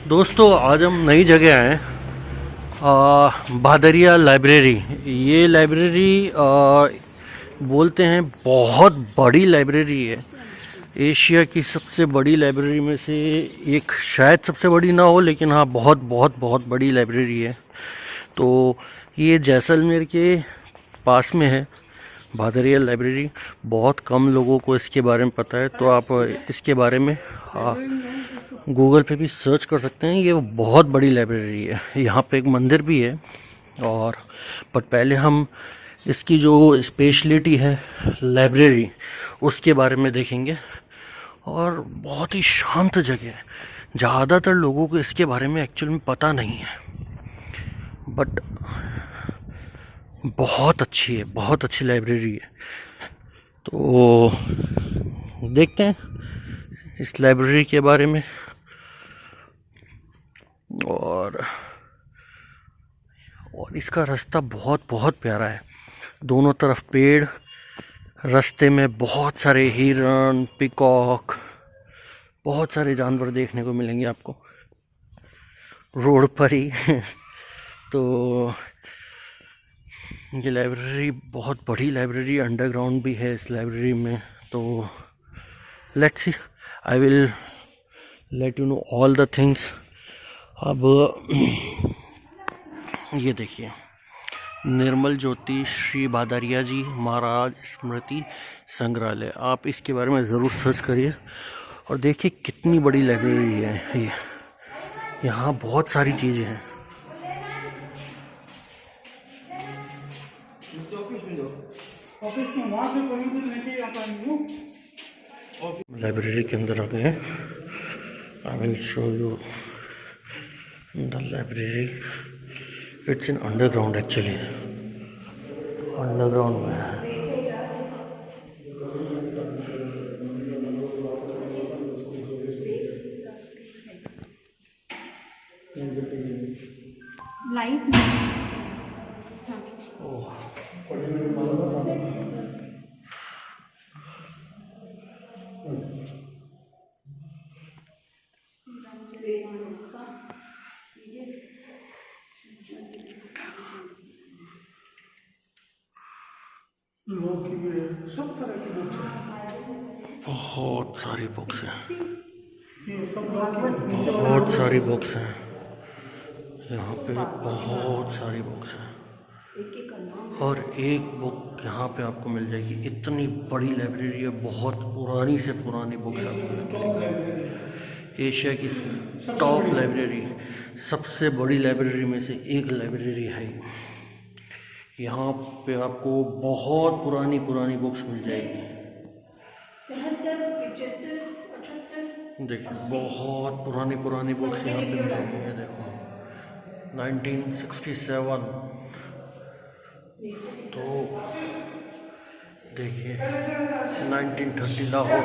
दोस्तों आज हम नई जगह आए हैं, भादरिया लाइब्रेरी। ये लाइब्रेरी बोलते हैं बहुत बड़ी लाइब्रेरी है। एशिया की सबसे बड़ी लाइब्रेरी में से एक, शायद सबसे बड़ी ना हो लेकिन हाँ बहुत बहुत बहुत बड़ी लाइब्रेरी है। तो ये जैसलमेर के पास में है भादरिया लाइब्रेरी। बहुत कम लोगों को इसके बारे में पता है, तो आप इसके बारे में गूगल पे भी सर्च कर सकते हैं। ये बहुत बड़ी लाइब्रेरी है, यहाँ पे एक मंदिर भी है। और बट पहले हम इसकी जो स्पेशलिटी है लाइब्रेरी, उसके बारे में देखेंगे। और बहुत ही शांत जगह है, ज़्यादातर लोगों को इसके बारे में एक्चुअल में पता नहीं है, बट बहुत अच्छी है, बहुत अच्छी लाइब्रेरी है। तो देखते हैं इस लाइब्रेरी के बारे में। और इसका रास्ता बहुत बहुत प्यारा है, दोनों तरफ पेड़, रास्ते में बहुत सारे हिरन, पिकॉक, बहुत सारे जानवर देखने को मिलेंगे आपको रोड पर ही। तो ये लाइब्रेरी बहुत बड़ी लाइब्रेरी, अंडरग्राउंड भी है इस लाइब्रेरी में। तो let's see, I will let you know all the things. अब ये देखिए, निर्मल ज्योति श्री भादरिया जी महाराज स्मृति संग्रहालय, आप इसके बारे में ज़रूर सर्च करिए और देखिए कितनी बड़ी लाइब्रेरी है ये। यहाँ बहुत सारी चीज़ें हैं। लाइब्रेरी के अंदर आ गए हैं। I will show you the library. It's in underground, actually underground में है। लाइट सब तरह की बुक्स हैं। बहुत सारी बुक्स हैं, ये सब बहुत सारी बुक्स हैं यहाँ पे, बहुत सारी बुक्स हैं। और एक बुक यहाँ पे आपको मिल जाएगी। इतनी बड़ी लाइब्रेरी है, बहुत पुरानी से पुरानी बुक्स आपको मिलेगी। एशिया की टॉप लाइब्रेरी, सबसे बड़ी लाइब्रेरी में से एक लाइब्रेरी है। यहाँ पे आपको बहुत पुरानी पुरानी बुक्स मिल जाएगी। देखिए बहुत पुरानी पुरानी बुक्स यहाँ पे मिलेंगी। ये देखो 1967, तो देखिए 1930 लाहौर।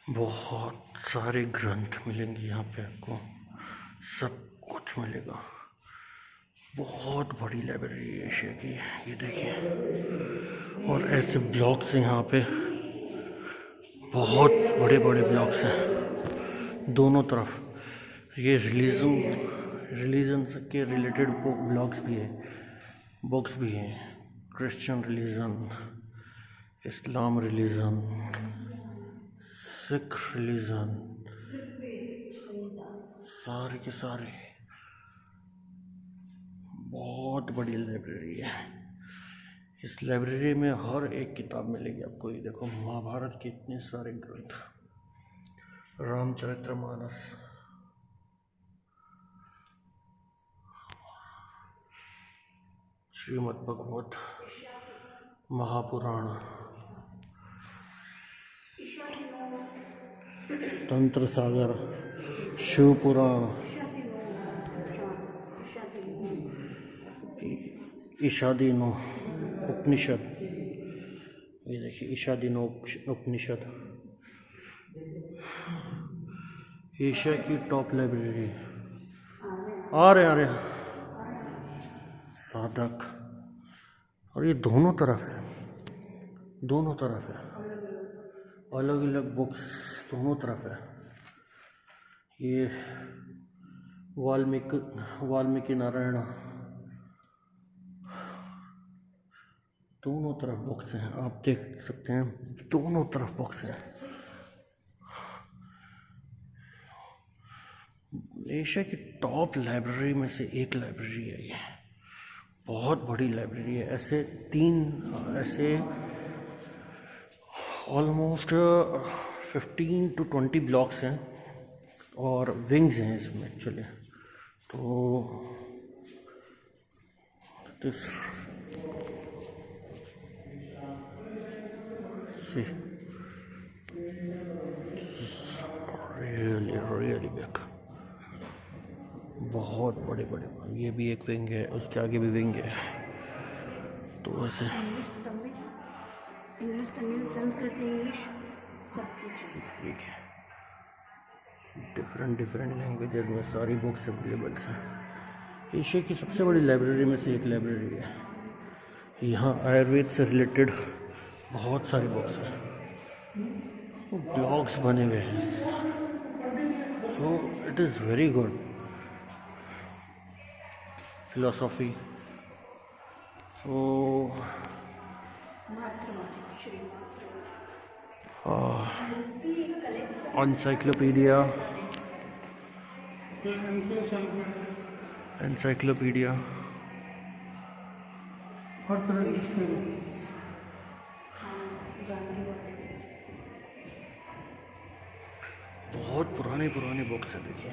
बहुत सारे ग्रंथ मिलेंगे यहाँ पे, आपको सब कुछ मिलेगा। बहुत बड़ी लाइब्रेरी है एशिया की, ये देखिए। और ऐसे ब्लॉक्स हैं यहाँ पे, बहुत बड़े बड़े ब्लॉक्स हैं दोनों तरफ। ये रिलीजन के रिलेटेड ब्लॉक्स भी है, बुक्स भी हैं। क्रिश्चियन रिलीजन, इस्लाम रिलीजन, सिख रिलीजन, सारे के सारे। बहुत बड़ी लाइब्रेरी है। इस लाइब्रेरी में हर एक किताब मिलेगी आपको। ये देखो महाभारत के इतने सारे ग्रंथ, रामचरितमानस, श्रीमद् भगवत, महापुराण, तंत्र सागर, शिव पुराण, ईशादीनो उपनिषद। ये देखिए ईशादीनो उपनिषद। एशिया की टॉप लाइब्रेरी। आ रहे साधक। और ये दोनों तरफ है, अलग अलग बुक्स दोनों तरफ है। ये वाल्मीकि नारायण, दोनों तरफ बुक्स हैं, आप देख सकते हैं, दोनों तरफ बुक्स हैं। एशिया की टॉप लाइब्रेरी में से एक लाइब्रेरी है ये, बहुत बड़ी लाइब्रेरी है। ऐसे ऑलमोस्ट 15 to 20 ब्लॉक्स हैं और विंग्स हैं इसमें एक्चुअली। तो दिस रियली बिग, बहुत बड़े। ये भी एक विंग है, उसके आगे भी विंग है। तो ऐसे इंग्लिश, तमिल, संस्कृत, इंग्लिश सब कुछ ठीक है, डिफरेंट लैंग्वेजेस में सारी बुक्स अवेलेबल हैं। एशिया की सबसे बड़ी लाइब्रेरी में से एक लाइब्रेरी है। यहाँ आयुर्वेद से रिलेटेड बहुत सारी बुक्स हैं, ब्लॉग्स बने हुए हैं, so it is very good. Philosophy, so encyclopaedia, हर तरह की स्टोरी। बहुत पुरानी बुक्स है। देखिए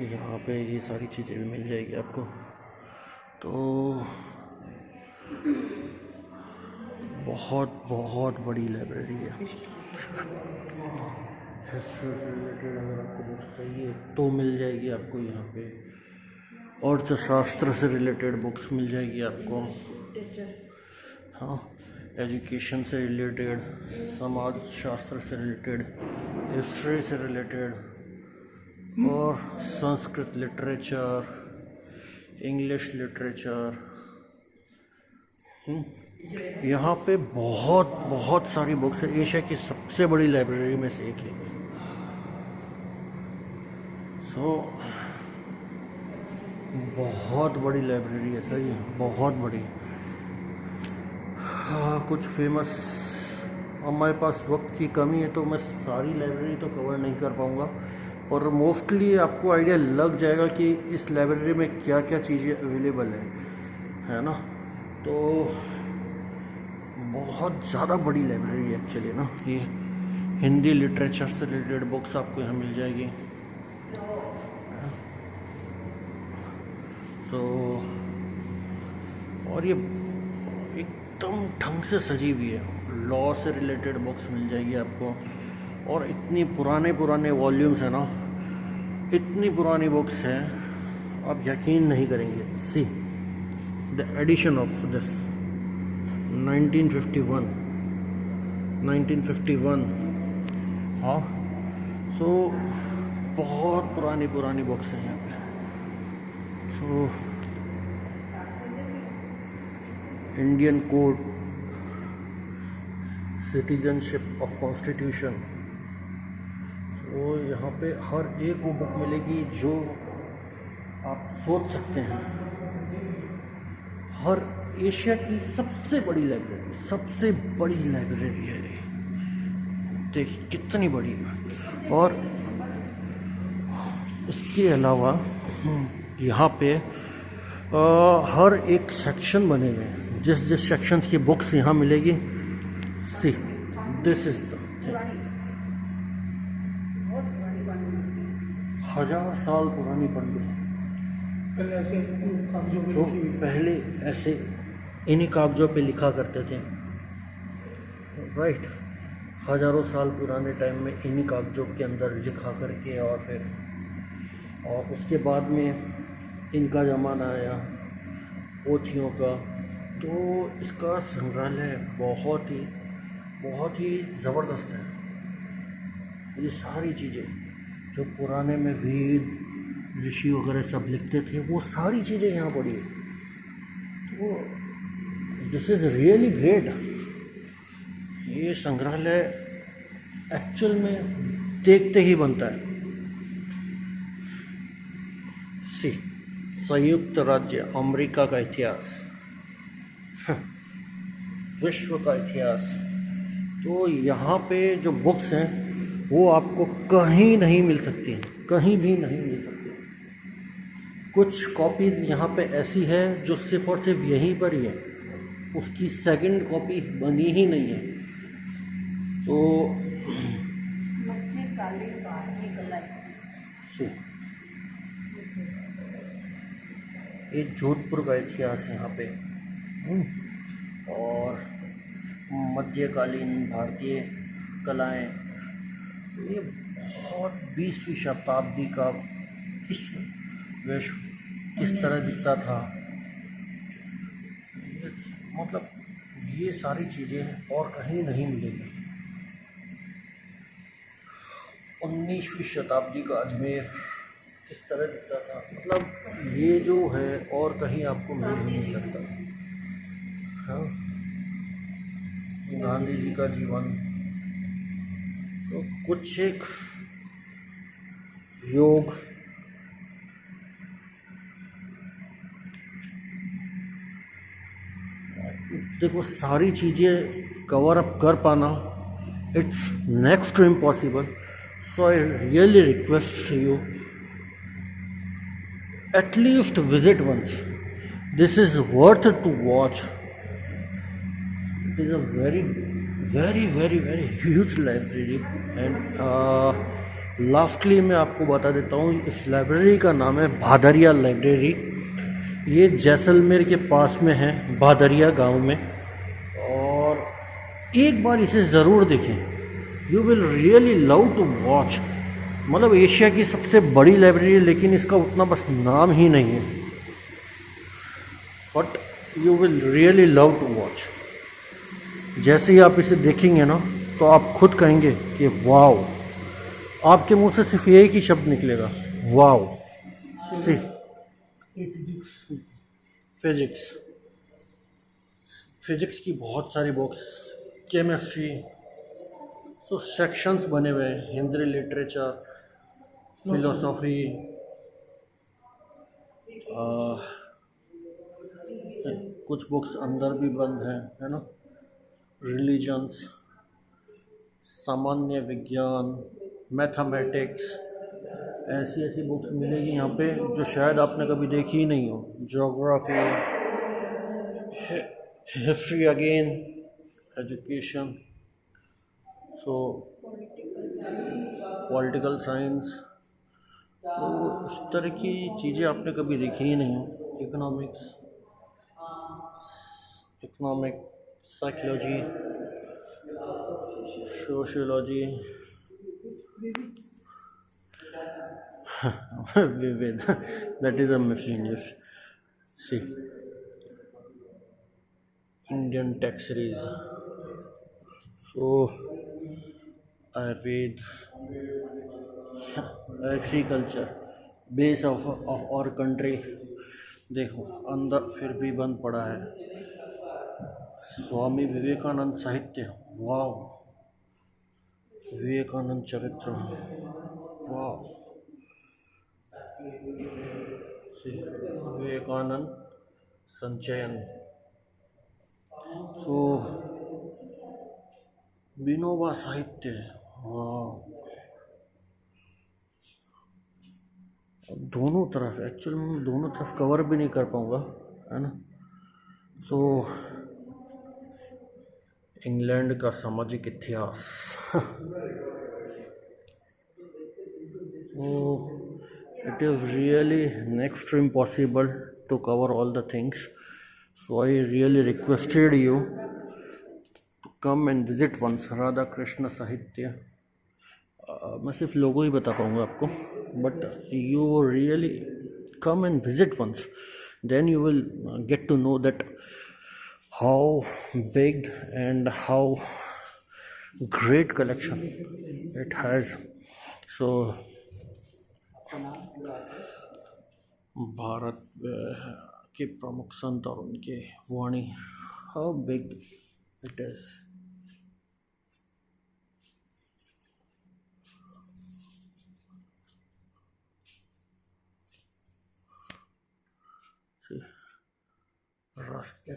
यहाँ पे ये सारी चीज़ें भी मिल जाएगी आपको। तो बहुत बड़ी लाइब्रेरी है। हिस्ट्री से रिलेटेड अगर आपको बुक्स चाहिए तो मिल जाएगी आपको यहाँ पे। अर्थशास्त्र से रिलेटेड बुक्स मिल जाएगी आपको, हाँ, एजुकेशन से रिलेटेड, समाज शास्त्र से रिलेटेड, हिस्ट्री से रिलेटेड, और संस्कृत लिटरेचर, इंग्लिश लिटरेचर। यहाँ पे बहुत सारी बुक्स है। एशिया की सबसे बड़ी लाइब्रेरी में से एक है। बहुत बड़ी लाइब्रेरी है सर, ये बहुत बड़ी। हाँ, कुछ फेमस, हमारे पास वक्त की कमी है तो मैं सारी लाइब्रेरी तो कवर नहीं कर पाऊँगा, पर मोस्टली आपको आइडिया लग जाएगा कि इस लाइब्रेरी में क्या चीज़ें अवेलेबल है ना। तो बहुत ज़्यादा बड़ी लाइब्रेरी है एक्चुअली ना ये। हिंदी लिटरेचर से रिलेटेड बुक्स आपको यहाँ मिल जाएगी। और ये एकदम ढंग से सजी हुई है। लॉ से रिलेटेड बुक्स मिल जाएगी आपको, और इतनी पुराने वॉल्यूम्स है ना, इतनी पुरानी बुक्स हैं आप यकीन नहीं करेंगे। See the edition of this 1951, हाँ। सो बहुत पुरानी बुक्स हैं यहाँ पे। So Indian code, citizenship of constitution, वो यहाँ पे हर एक वो बुक मिलेगी जो आप सोच सकते हैं। हर एशिया की सबसे बड़ी लाइब्रेरी है ये। देखिए कितनी बड़ी है। और इसके अलावा यहाँ पे हर एक सेक्शन बने हुए हैं। जिस सेक्शंस की बुक्स यहाँ मिलेगी, सी दिस इज द 1000 साल पुरानी पंडित, पहले ऐसे इन कागजों में तो लिखी हुई। पहले ऐसे इन्हीं कागजों पे लिखा करते थे, राइट। हजारों साल पुराने टाइम में इन्हीं कागजों के अंदर लिखा करके, और फिर उसके बाद में इनका ज़माना आया, पोथियों का। तो इसका संग्रहालय बहुत ही ज़बरदस्त है। ये सारी चीज़ें जो पुराने में वेद ऋषि वगैरह सब लिखते थे, वो सारी चीज़ें यहाँ पड़ी है। तो दिस इज़ रियली ग्रेट। ये संग्रहालय एक्चुअल में देखते ही बनता है। सी, संयुक्त राज्य अमेरिका का इतिहास, विश्व का इतिहास। तो यहाँ पे जो बुक्स हैं वो आपको कहीं नहीं मिल सकती हैं, कहीं भी नहीं मिल सकती। कुछ कॉपीज़ यहाँ पे ऐसी है जो सिर्फ़ और सिर्फ यहीं पर ही है, उसकी सेकंड कॉपी बनी ही नहीं है। तो मध्यकालीन भारतीय कला सी, ये जोधपुर का इतिहास यहाँ पे, और मध्यकालीन भारतीय कलाएं, ये बहुत 20वीं शताब्दी का विश्व किस तरह दिखता था। मतलब ये सारी चीज़ें और कहीं नहीं मिलेगी। 19वीं शताब्दी का अजमेर किस तरह दिखता था, मतलब ये जो है और कहीं आपको मिल ही नहीं सकता। हाँ, गांधी जी का जीवन, तो कुछ एक योग, देखो सारी चीज़ें कवर अप कर पाना, it's next to impossible. So I really request you, at least visit once. This is worth to watch. It is a very huge library. And lastly मैं आपको बता देता हूँ, इस लाइब्रेरी का नाम है भादरिया लाइब्रेरी। ये जैसलमेर के पास में है, भादरिया गांव में। और एक बार इसे ज़रूर देखें, you will really love to watch. मतलब एशिया की सबसे बड़ी लाइब्रेरी है, लेकिन इसका उतना बस नाम ही नहीं है, but you will really love to watch. जैसे ही आप इसे देखेंगे ना, तो आप खुद कहेंगे कि वाओ, आपके मुंह से सिर्फ यही की शब्द निकलेगा, वाओ। सी, फिजिक्स की बहुत सारी बुक्स, केमिस्ट्री, सो सेक्शंस बने हुए हैं, हिंदी लिटरेचर, फिलोसॉफी, कुछ बुक्स अंदर भी बंद हैं, है ना, रिलीजन्स, सामान्य विज्ञान, मैथमेटिक्स, ऐसी बुक्स मिलेगी यहाँ पे जो शायद आपने कभी देखी ही नहीं हो। ज्योग्राफी, हिस्ट्री अगेन, एजुकेशन, सो पॉलिटिकल साइंस, तो इस तरह की चीज़ें आपने कभी देखी ही नहीं हो। इकोनॉमिक्स, साइकोलॉजी, सोशियोलॉजी, विविध, that is a miscellaneous. See, Indian tax series, so Ayurved, agriculture, base of और कंट्री। देखो अंदर फिर भी बंद पड़ा है। स्वामी विवेकानंद साहित्य, वाह, विवेकानंद चरित्र, वाह, विवेकानंद संचयन, तो विनोबा साहित्य, वाह। दोनों तरफ, एक्चुअल में दोनों तरफ कवर भी नहीं कर पाऊँगा, है ना। सो इंग्लैंड का सामाजिक इतिहास, so it is really next to impossible to cover all the things. So I really requested you to come and visit once Radha Krishna साहित्य। मैं सिर्फ लोगो ही बता पाऊँगा आपको, but you really come and visit once, then you will get to know that how big and how great collection it has. So Bharat के प्रमुख संत और उनके वाणी, how big it is. See, Rashtriya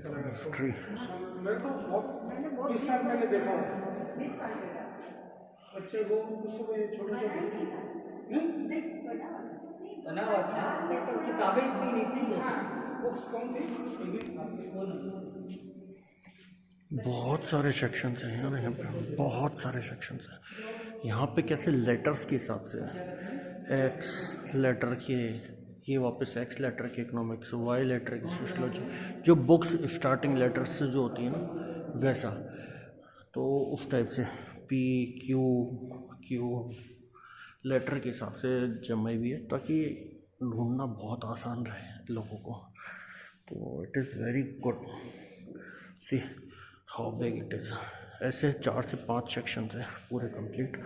मेरे को बहुत 20 साल मैंने देखा है बच्चे को उस समय छोटे छोटे बना हुआ था, तो किताबें इतनी नहीं थी जैसे। बुक्स कौन थी? बहुत सारे सेक्शंस हैं यार, यहाँ पे बहुत सारे सेक्शंस हैं। यहाँ पे कैसे लेटर्स के हिसाब से है, एक्स लेटर के, ये वापस एक्स लेटर के इकोनॉमिक्स, वाई लेटर की सोशलॉजी, जो बुक्स स्टार्टिंग लेटर्स से जो होती है ना वैसा, तो उस टाइप से पी क्यू लेटर के हिसाब से जमाई हुई है, ताकि ढूंढना बहुत आसान रहे लोगों को। तो it is very good. See how big it is. ऐसे 4 से 5 सेक्शंस हैं पूरे complete.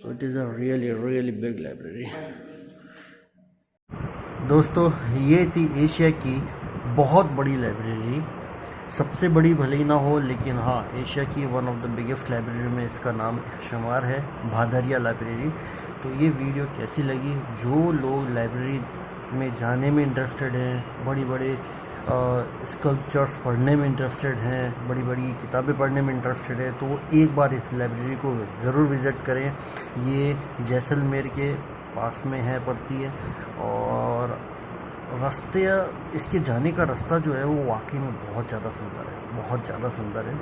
So it is a really big library. दोस्तों, ये थी एशिया की बहुत बड़ी लाइब्रेरी। सबसे बड़ी भले ही ना हो, लेकिन हाँ, एशिया की one of the biggest library में इसका नाम शुमार है, भादरिया लाइब्रेरी। तो ये वीडियो कैसी लगी? जो लोग लाइब्रेरी में जाने में इंटरेस्टेड हैं, बड़ी बड़े स्कल्पचर्स पढ़ने में इंटरेस्टेड हैं, बड़ी बड़ी किताबें पढ़ने में इंटरेस्टेड है, तो वो एक बार इस लाइब्रेरी को ज़रूर विज़िट करें। ये जैसलमेर के पास में है, पड़ती है। और रास्ते, इसके जाने का रास्ता जो है वो वाकई में बहुत ज़्यादा सुंदर है, बहुत ज़्यादा सुंदर है।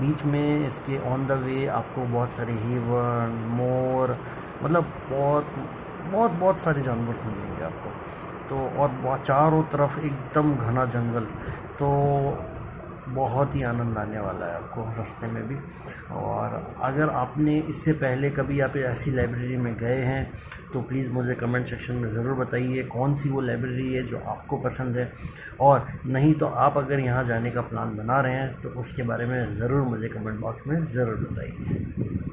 बीच में इसके ऑन द वे आपको बहुत सारे हिरन, मोर, मतलब बहुत सारे जानवर मिलेंगे आपको। तो और चारों तरफ एकदम घना जंगल, तो बहुत ही आनंद आने वाला है आपको रास्ते में भी। और अगर आपने इससे पहले कभी आप ऐसी लाइब्रेरी में गए हैं तो प्लीज़ मुझे कमेंट सेक्शन में ज़रूर बताइए कौन सी वो लाइब्रेरी है जो आपको पसंद है। और नहीं तो आप अगर यहाँ जाने का प्लान बना रहे हैं तो उसके बारे में ज़रूर मुझे कमेंट बॉक्स में ज़रूर बताइए।